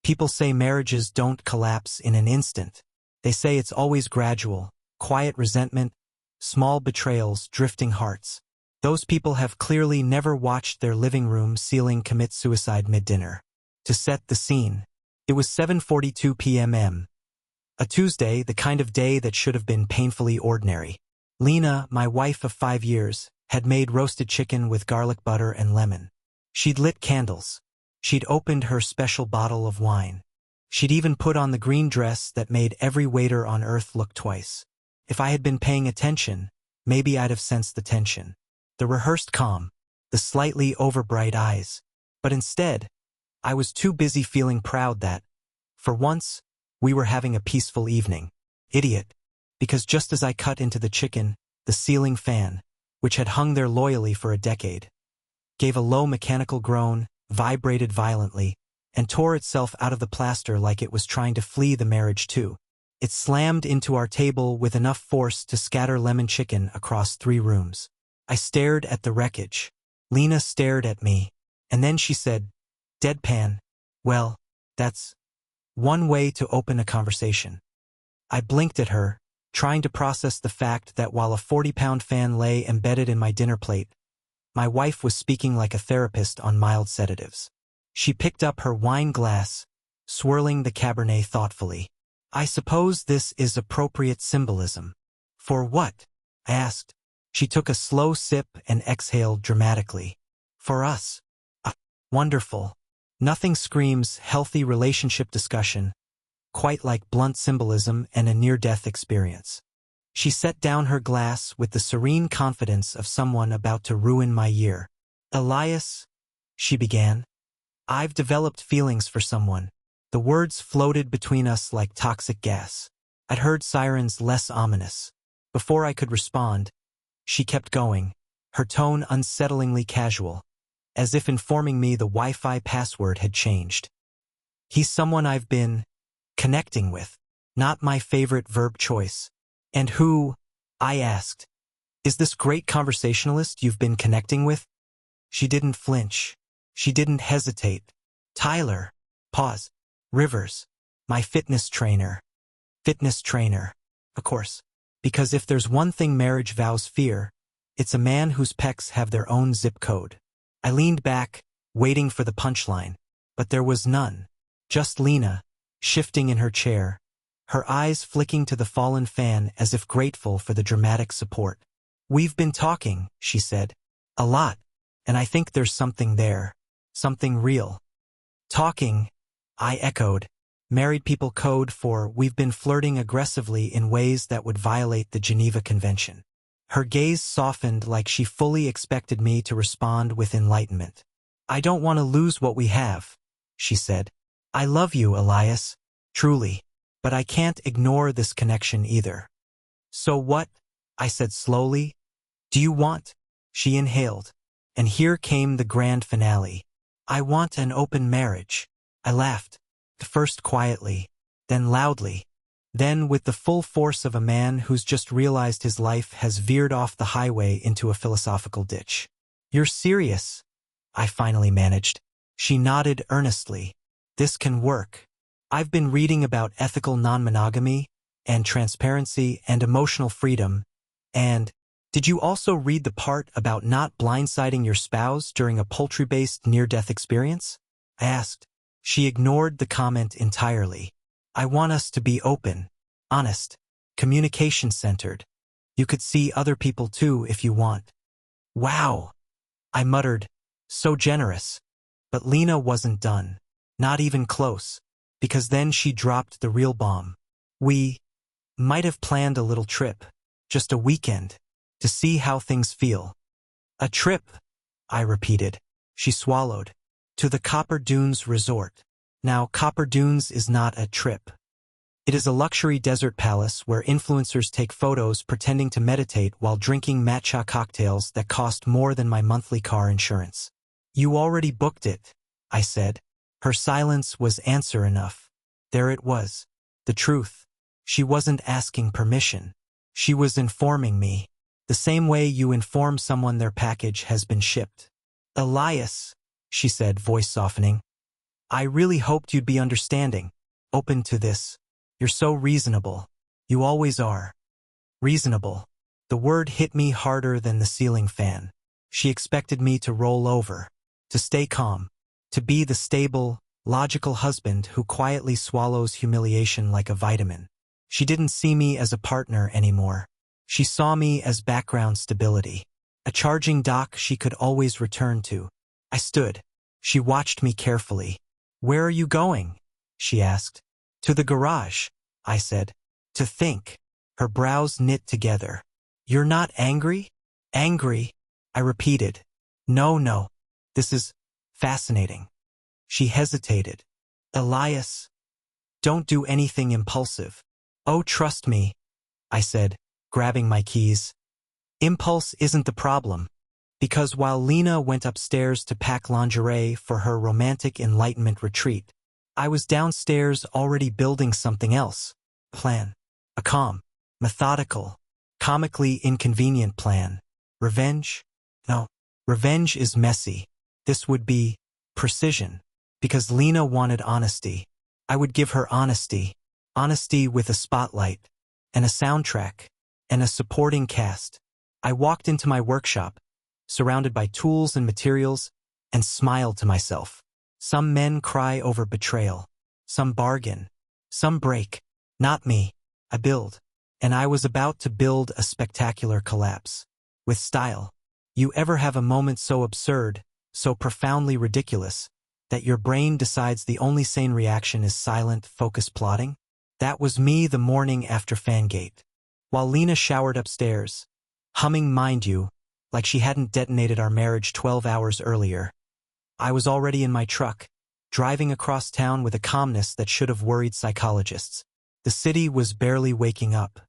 People say marriages don't collapse in an instant. They say it's always gradual, quiet resentment, small betrayals, drifting hearts. Those people have clearly never watched their living room ceiling commit suicide mid-dinner. To set the scene, it was 7:42 p.m. A Tuesday, the kind of day that should have been painfully ordinary. Lena, my wife of 5 years, had made roasted chicken with garlic butter and lemon. She'd lit candles. She'd opened her special bottle of wine. She'd even put on the green dress that made every waiter on earth look twice. If I had been paying attention, maybe I'd have sensed the tension. The rehearsed calm, the slightly overbright eyes. But instead, I was too busy feeling proud that, for once, we were having a peaceful evening. Idiot. Because just as I cut into the chicken, the ceiling fan, which had hung there loyally for a decade, gave a low mechanical groan, vibrated violently, and tore itself out of the plaster like it was trying to flee the marriage too. It slammed into our table with enough force to scatter lemon chicken across 3 rooms. I stared at the wreckage. Lena stared at me, and then she said, deadpan, "Well, that's one way to open a conversation." I blinked at her, trying to process the fact that while a 40-pound fan lay embedded in my dinner plate, my wife was speaking like a therapist on mild sedatives. She picked up her wine glass, swirling the Cabernet thoughtfully. "I suppose this is appropriate symbolism." "For what?" I asked. She took a slow sip and exhaled dramatically. "For us." Wonderful. Nothing screams healthy relationship discussion quite like blunt symbolism and a near-death experience. She set down her glass with the serene confidence of someone about to ruin my year. "Elias," she began, "I've developed feelings for someone." The words floated between us like toxic gas. I'd heard sirens less ominous. Before I could respond, she kept going, her tone unsettlingly casual, as if informing me the Wi-Fi password had changed. "He's someone I've been connecting with." Not my favorite verb choice. "And who?" I asked. "Is this great conversationalist you've been connecting with?" She didn't flinch. She didn't hesitate. "Tyler." Pause. "Rivers. My fitness trainer." Fitness trainer. Of course. Because if there's one thing marriage vows fear, it's a man whose pecs have their own zip code. I leaned back, waiting for the punchline, but there was none. Just Lena, shifting in her chair, her eyes flicking to the fallen fan as if grateful for the dramatic support. "We've been talking," she said. "A lot. And I think there's something there. Something real." "Talking," I echoed. Married people code for "we've been flirting aggressively in ways that would violate the Geneva Convention." Her gaze softened like she fully expected me to respond with enlightenment. "I don't want to lose what we have," she said. "I love you, Elias. Truly. But I can't ignore this connection either." "So what?" I said slowly. "Do you want?" She inhaled. And here came the grand finale. "I want an open marriage." I laughed. First quietly, then loudly, then with the full force of a man who's just realized his life has veered off the highway into a philosophical ditch. "You're serious?" I finally managed. She nodded earnestly. "This can work. I've been reading about ethical non-monogamy, and transparency and emotional freedom, and did you also read the part about not blindsiding your spouse during a poultry-based near-death experience?" I asked. She ignored the comment entirely. "I want us to be open, honest, communication-centered. You could see other people too if you want." "Wow," I muttered, "so generous." But Lena wasn't done. Not even close. Because then she dropped the real bomb. "We might have planned a little trip, just a weekend, to see how things feel." "A trip," I repeated. She swallowed. "To the Copper Dunes Resort." Now, Copper Dunes is not a trip. It is a luxury desert palace where influencers take photos pretending to meditate while drinking matcha cocktails that cost more than my monthly car insurance. "You already booked it," I said. Her silence was answer enough. There it was. The truth. She wasn't asking permission. She was informing me. The same way you inform someone their package has been shipped. "Elias," she said, voice softening. I really hoped you'd be understanding, open to this. You're so reasonable. You always are. Reasonable. The word hit me harder than the ceiling fan. She expected me to roll over, to stay calm, to be the stable, logical husband who quietly swallows humiliation like a vitamin. She didn't see me as a partner anymore. She saw me as background stability, a charging dock she could always return to. I stood. She watched me carefully. "Where are you going?" she asked. "To the garage," I said. "To think." Her brows knit together. "You're not angry?" "Angry," I repeated. No. This is fascinating." She hesitated. "Elias, don't do anything impulsive." "Oh, trust me," I said, grabbing my keys. Impulse isn't the problem. Because while Lena went upstairs to pack lingerie for her romantic enlightenment retreat, I was downstairs already building something else. Plan. A calm, methodical, comically inconvenient plan. Revenge? No. Revenge is messy. This would be precision. Because Lena wanted honesty. I would give her honesty. Honesty with a spotlight, and a soundtrack, and a supporting cast. I walked into my workshop, surrounded by tools and materials, and smiled to myself. Some men cry over betrayal. Some bargain. Some break. Not me. I build. And I was about to build a spectacular collapse. With style. You ever have a moment so absurd, so profoundly ridiculous, that your brain decides the only sane reaction is silent, focused plotting? That was me the morning after Fangate. While Lena showered upstairs, humming Mind You, like she hadn't detonated our marriage 12 hours earlier, I was already in my truck, driving across town with a calmness that should have worried psychologists. The city was barely waking up.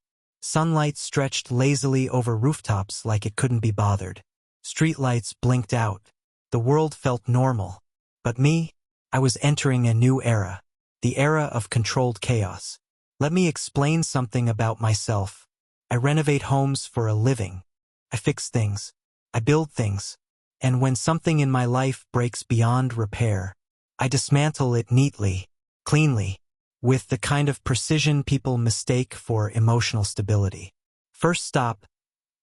Sunlight stretched lazily over rooftops like it couldn't be bothered. Streetlights blinked out. The world felt normal. But me, I was entering a new era. The era of controlled chaos. Let me explain something about myself. I renovate homes for a living. I fix things. I build things. And when something in my life breaks beyond repair, I dismantle it neatly, cleanly, with the kind of precision people mistake for emotional stability. First stop,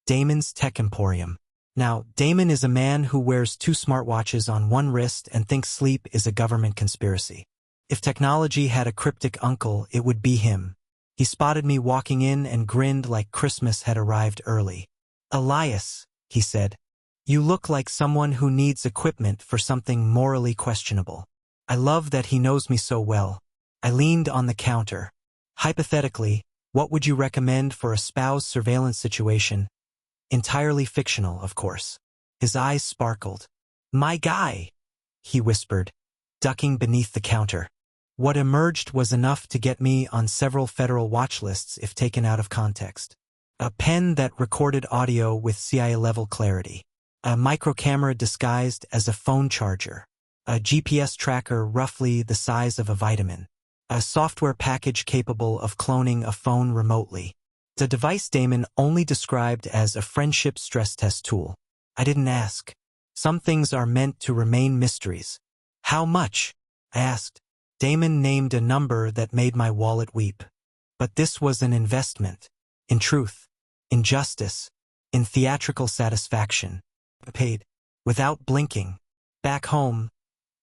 Damon's Tech Emporium. Now, Damon is a man who wears 2 smartwatches on one wrist and thinks sleep is a government conspiracy. If technology had a cryptic uncle, it would be him. He spotted me walking in and grinned like Christmas had arrived early. "Elias," he said, "you look like someone who needs equipment for something morally questionable." I love that he knows me so well. I leaned on the counter. Hypothetically, what would you recommend for a spouse surveillance situation? Entirely fictional, of course. His eyes sparkled. "My guy," he whispered, ducking beneath the counter. What emerged was enough to get me on several federal watch lists if taken out of context. A pen that recorded audio with CIA-level clarity. A microcamera disguised as a phone charger. A GPS tracker roughly the size of a vitamin. A software package capable of cloning a phone remotely. The device Damon only described as a friendship stress test tool. I didn't ask. Some things are meant to remain mysteries. "How much?" I asked. Damon named a number that made my wallet weep. But this was an investment. In truth. In justice. In theatrical satisfaction. I paid. Without blinking. Back home,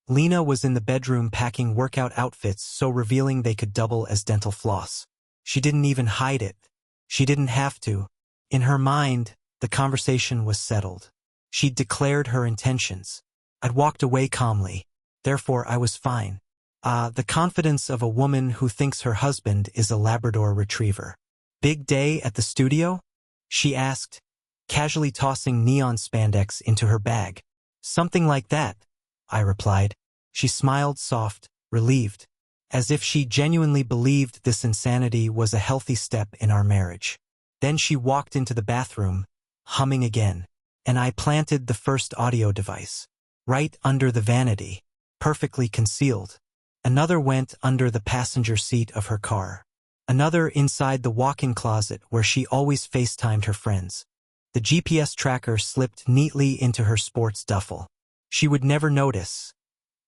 Lena was in the bedroom packing workout outfits so revealing they could double as dental floss. She didn't even hide it. She didn't have to. In her mind, the conversation was settled. She'd declared her intentions. I'd walked away calmly. Therefore, I was fine. The confidence of a woman who thinks her husband is a Labrador retriever. "Big day at the studio?" she asked, casually tossing neon spandex into her bag. "Something like that," I replied. She smiled soft, relieved, as if she genuinely believed this insanity was a healthy step in our marriage. Then she walked into the bathroom, humming again, and I planted the first audio device. Right under the vanity, perfectly concealed. Another went under the passenger seat of her car. Another inside the walk-in closet where she always FaceTimed her friends. The GPS tracker slipped neatly into her sports duffel. She would never notice.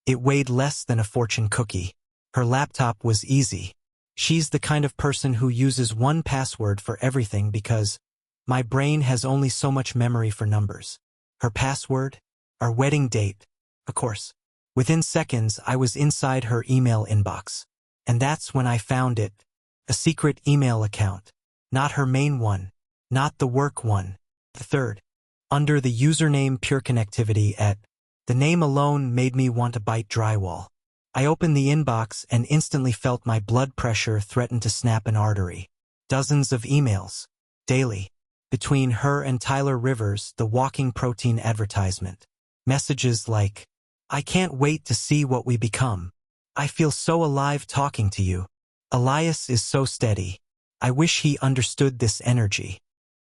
It weighed less than a fortune cookie. Her laptop was easy. She's the kind of person who uses one password for everything because my brain has only so much memory for numbers. Her password? Our wedding date. Of course. Within seconds, I was inside her email inbox. And that's when I found it. A secret email account. Not her main one. Not the work one. The third. Under the username Pure Connectivity @ The name alone made me want to bite drywall. I opened the inbox and instantly felt my blood pressure threaten to snap an artery. Dozens of emails. Daily. Between her and Tyler Rivers, the walking protein advertisement. Messages like, I can't wait to see what we become. I feel so alive talking to you. Elias is so steady. I wish he understood this energy.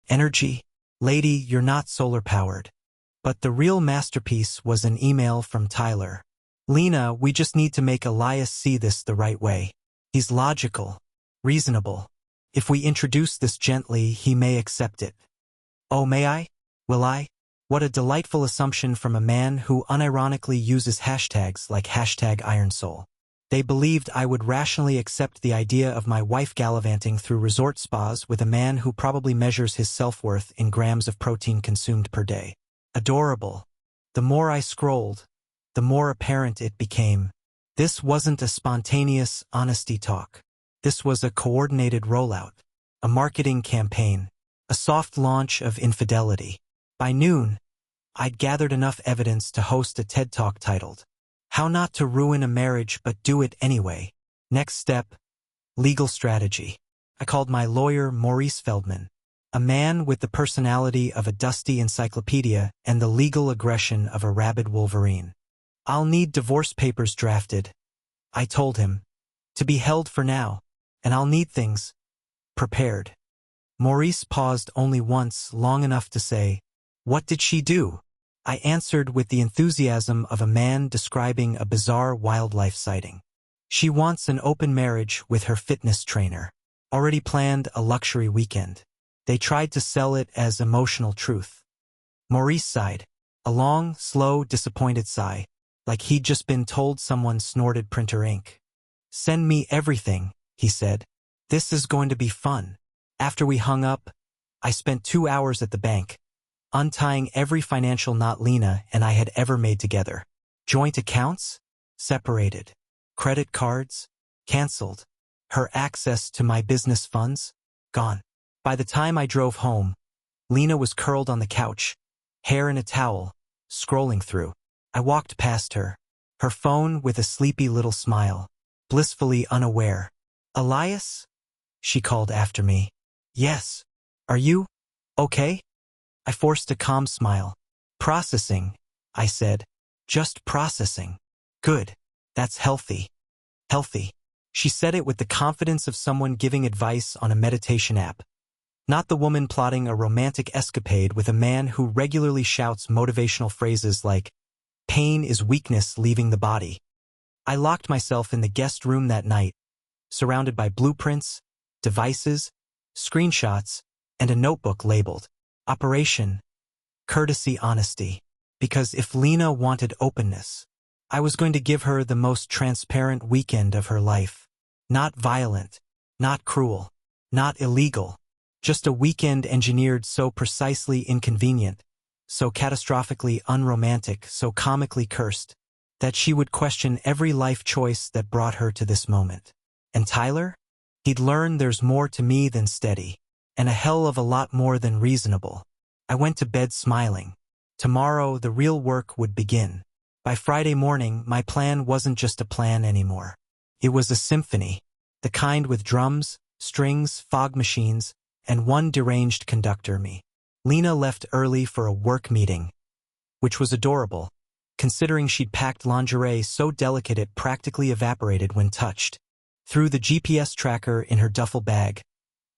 Energy? Lady, you're not solar-powered. But the real masterpiece was an email from Tyler. Lena, we just need to make Elias see this the right way. He's logical. Reasonable. If we introduce this gently, he may accept it. Oh, may I? Will I? What a delightful assumption from a man who unironically uses hashtags like #IronSoul. They believed I would rationally accept the idea of my wife gallivanting through resort spas with a man who probably measures his self-worth in grams of protein consumed per day. Adorable. The more I scrolled, the more apparent it became. This wasn't a spontaneous honesty talk. This was a coordinated rollout, a marketing campaign, a soft launch of infidelity. By noon, I'd gathered enough evidence to host a TED Talk titled, How Not to Ruin a Marriage But Do It Anyway. Next step, legal strategy. I called my lawyer Maurice Feldman, a man with the personality of a dusty encyclopedia and the legal aggression of a rabid wolverine. I'll need divorce papers drafted, I told him, to be held for now, and I'll need things prepared. Maurice paused only once, long enough to say, What did she do? I answered with the enthusiasm of a man describing a bizarre wildlife sighting. She wants an open marriage with her fitness trainer. Already planned a luxury weekend. They tried to sell it as emotional truth. Maurice sighed, a long, slow, disappointed sigh, like he'd just been told someone snorted printer ink. Send me everything, he said. This is going to be fun. After we hung up, I spent 2 hours at the bank, untying every financial knot Lena and I had ever made together. Joint accounts? Separated. Credit cards? Cancelled. Her access to my business funds? Gone. By the time I drove home, Lena was curled on the couch, hair in a towel, scrolling through. I walked past her, her phone with a sleepy little smile, blissfully unaware. Elias? She called after me. Yes. Are you okay? I forced a calm smile. Processing, I said. Just processing. Good. That's healthy. Healthy. She said it with the confidence of someone giving advice on a meditation app. Not the woman plotting a romantic escapade with a man who regularly shouts motivational phrases like, pain is weakness leaving the body. I locked myself in the guest room that night, surrounded by blueprints, devices, screenshots, and a notebook labeled, Operation Courtesy Honesty. Because if Lena wanted openness, I was going to give her the most transparent weekend of her life. Not violent, not cruel, not illegal. Just a weekend engineered so precisely inconvenient, so catastrophically unromantic, so comically cursed, that she would question every life choice that brought her to this moment. And Tyler? He'd learn there's more to me than steady, and a hell of a lot more than reasonable. I went to bed smiling. Tomorrow, the real work would begin. By Friday morning, my plan wasn't just a plan anymore. It was a symphony, the kind with drums, strings, fog machines, and one deranged conductor me. Lena left early for a work meeting, which was adorable, considering she'd packed lingerie so delicate it practically evaporated when touched. Through the GPS tracker in her duffel bag,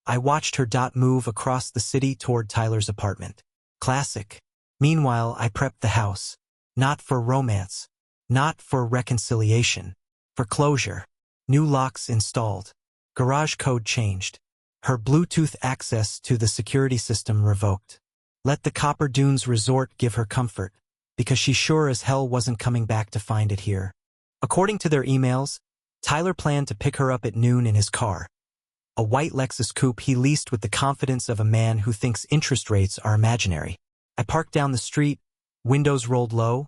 I watched her dot move across the city toward Tyler's apartment. Classic. Meanwhile, I prepped the house. Not for romance. Not for reconciliation. For closure. New locks installed. Garage code changed. Her Bluetooth access to the security system revoked. Let the Copper Dunes Resort give her comfort, because she sure as hell wasn't coming back to find it here. According to their emails, Tyler planned to pick her up at noon in his car, a white Lexus coupe he leased with the confidence of a man who thinks interest rates are imaginary. I parked down the street, windows rolled low,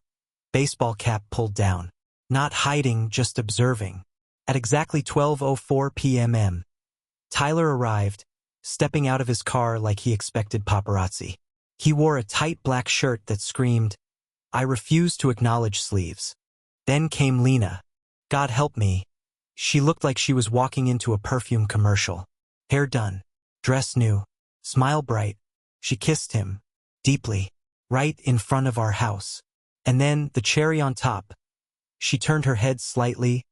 baseball cap pulled down. Not hiding, just observing. At exactly 12:04 p.m., Tyler arrived, stepping out of his car like he expected paparazzi. He wore a tight black shirt that screamed, "I refuse to acknowledge sleeves." Then came Lena. God help me. She looked like she was walking into a perfume commercial. Hair done, dress new, smile bright. She kissed him, deeply, right in front of our house. And then, the cherry on top, she turned her head slightly,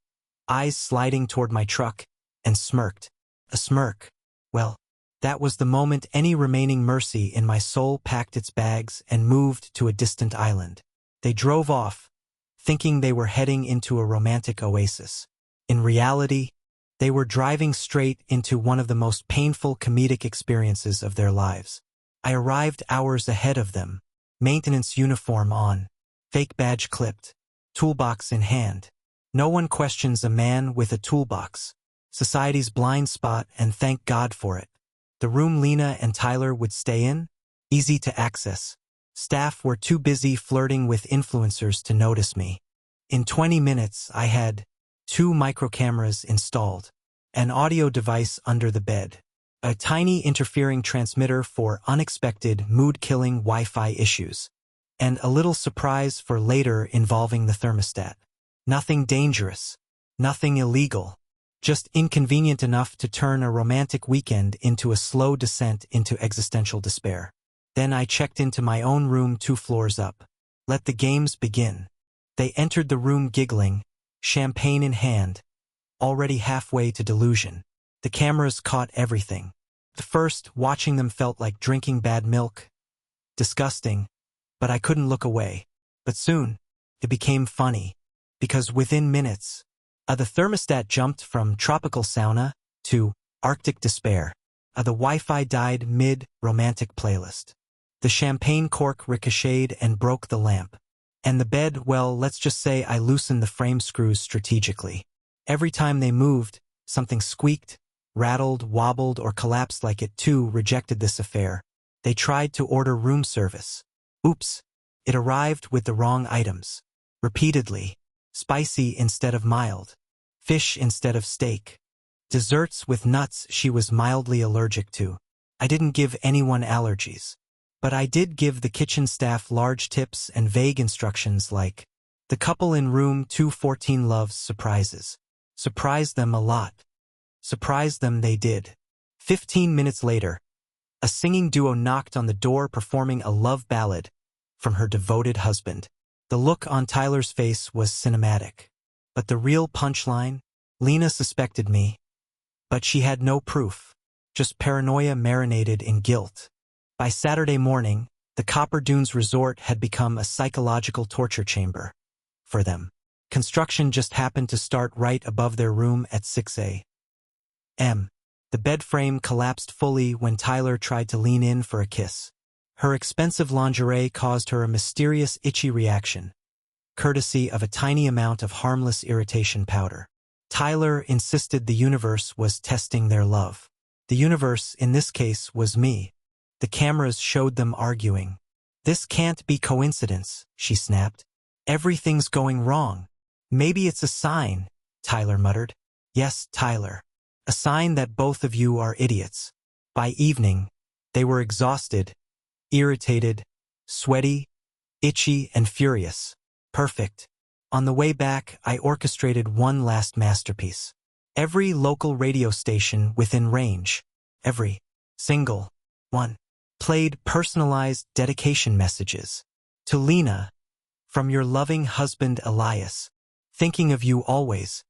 eyes sliding toward my truck, and smirked. A smirk. Well, that was the moment any remaining mercy in my soul packed its bags and moved to a distant island. They drove off, thinking they were heading into a romantic oasis. In reality, they were driving straight into one of the most painful comedic experiences of their lives. I arrived hours ahead of them, maintenance uniform on, fake badge clipped, toolbox in hand. No one questions a man with a toolbox. Society's blind spot, and thank God for it. The room Lena and Tyler would stay in? Easy to access. Staff were too busy flirting with influencers to notice me. In 20 minutes, I had 2 microcameras installed, an audio device under the bed, a tiny interfering transmitter for unexpected mood-killing Wi-Fi issues, and a little surprise for later involving the thermostat. Nothing dangerous, nothing illegal, just inconvenient enough to turn a romantic weekend into a slow descent into existential despair. Then I checked into my own room 2 floors up. Let the games begin. They entered the room giggling, champagne in hand, already halfway to delusion. The cameras caught everything. At first, watching them felt like drinking bad milk. Disgusting, but I couldn't look away. But soon, it became funny, because within minutes, the thermostat jumped from tropical sauna to Arctic despair. The Wi-Fi died mid-romantic playlist. The champagne cork ricocheted and broke the lamp. And the bed, well, let's just say I loosened the frame screws strategically. Every time they moved, something squeaked, rattled, wobbled, or collapsed like it too rejected this affair. They tried to order room service. Oops, it arrived with the wrong items. Repeatedly, spicy instead of mild, fish instead of steak, desserts with nuts she was mildly allergic to. I didn't give anyone allergies. But I did give the kitchen staff large tips and vague instructions like, the couple in room 214 loves surprises. Surprised them a lot. Surprised them they did. 15 minutes later, a singing duo knocked on the door performing a love ballad from her devoted husband. The look on Tyler's face was cinematic. But the real punchline? Lena suspected me. But she had no proof. Just paranoia marinated in guilt. By Saturday morning, the Copper Dunes Resort had become a psychological torture chamber for them. Construction just happened to start right above their room at 6 a.m. The bed frame collapsed fully when Tyler tried to lean in for a kiss. Her expensive lingerie caused her a mysterious itchy reaction, courtesy of a tiny amount of harmless irritation powder. Tyler insisted the universe was testing their love. The universe, in this case, was me. The cameras showed them arguing. This can't be coincidence, she snapped. Everything's going wrong. Maybe it's a sign, Tyler muttered. Yes, Tyler. A sign that both of you are idiots. By evening, they were exhausted, irritated, sweaty, itchy, and furious. Perfect. On the way back, I orchestrated one last masterpiece. Every local radio station within range, every single one, played personalized dedication messages. To Lena, from your loving husband Elias. Thinking of you always.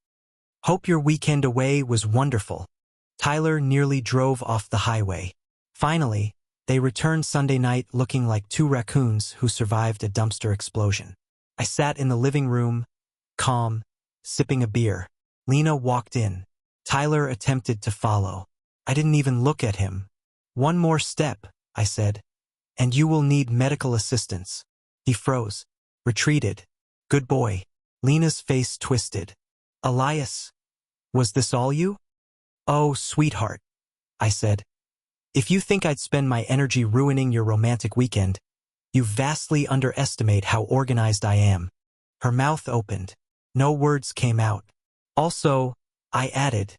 Hope your weekend away was wonderful. Tyler nearly drove off the highway. Finally, they returned Sunday night looking like 2 raccoons who survived a dumpster explosion. I sat in the living room, calm, sipping a beer. Lena walked in. Tyler attempted to follow. I didn't even look at him. One more step, I said, and you will need medical assistance. He froze, retreated. Good boy. Lena's face twisted. Elias, was this all you? Oh, sweetheart, I said. If you think I'd spend my energy ruining your romantic weekend, you vastly underestimate how organized I am. Her mouth opened. No words came out. Also, I added,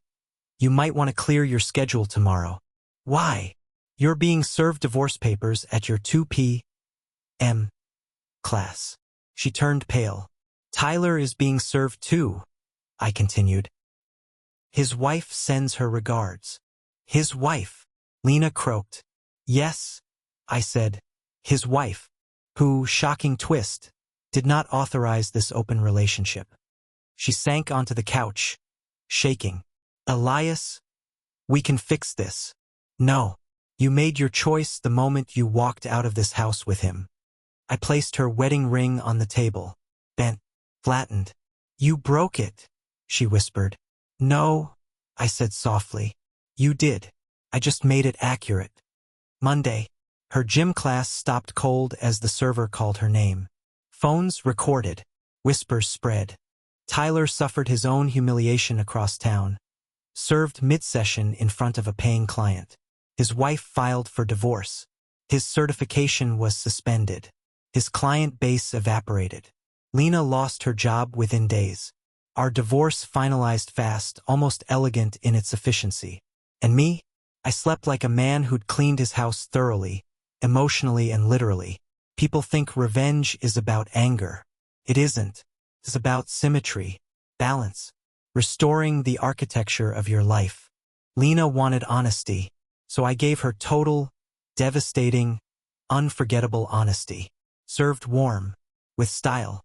you might want to clear your schedule tomorrow. Why? You're being served divorce papers at your 2 p.m. class. She turned pale. Tyler is being served too, I continued. His wife sends her regards. His wife, Lena croaked. Yes, I said. His wife, who, shocking twist, did not authorize this open relationship. She sank onto the couch, shaking. Elias, we can fix this. No, you made your choice the moment you walked out of this house with him. I placed her wedding ring on the table, bent, flattened. You broke it, she whispered. No, I said softly. You did. I just made it accurate. Monday. Her gym class stopped cold as the server called her name. Phones recorded. Whispers spread. Tyler suffered his own humiliation across town. Served mid-session in front of a paying client. His wife filed for divorce. His certification was suspended. His client base evaporated. Lena lost her job within days. Our divorce finalized fast, almost elegant in its efficiency. And me? I slept like a man who'd cleaned his house thoroughly, emotionally and literally. People think revenge is about anger. It isn't. It's about symmetry, balance, restoring the architecture of your life. Lena wanted honesty, so I gave her total, devastating, unforgettable honesty. Served warm, with style.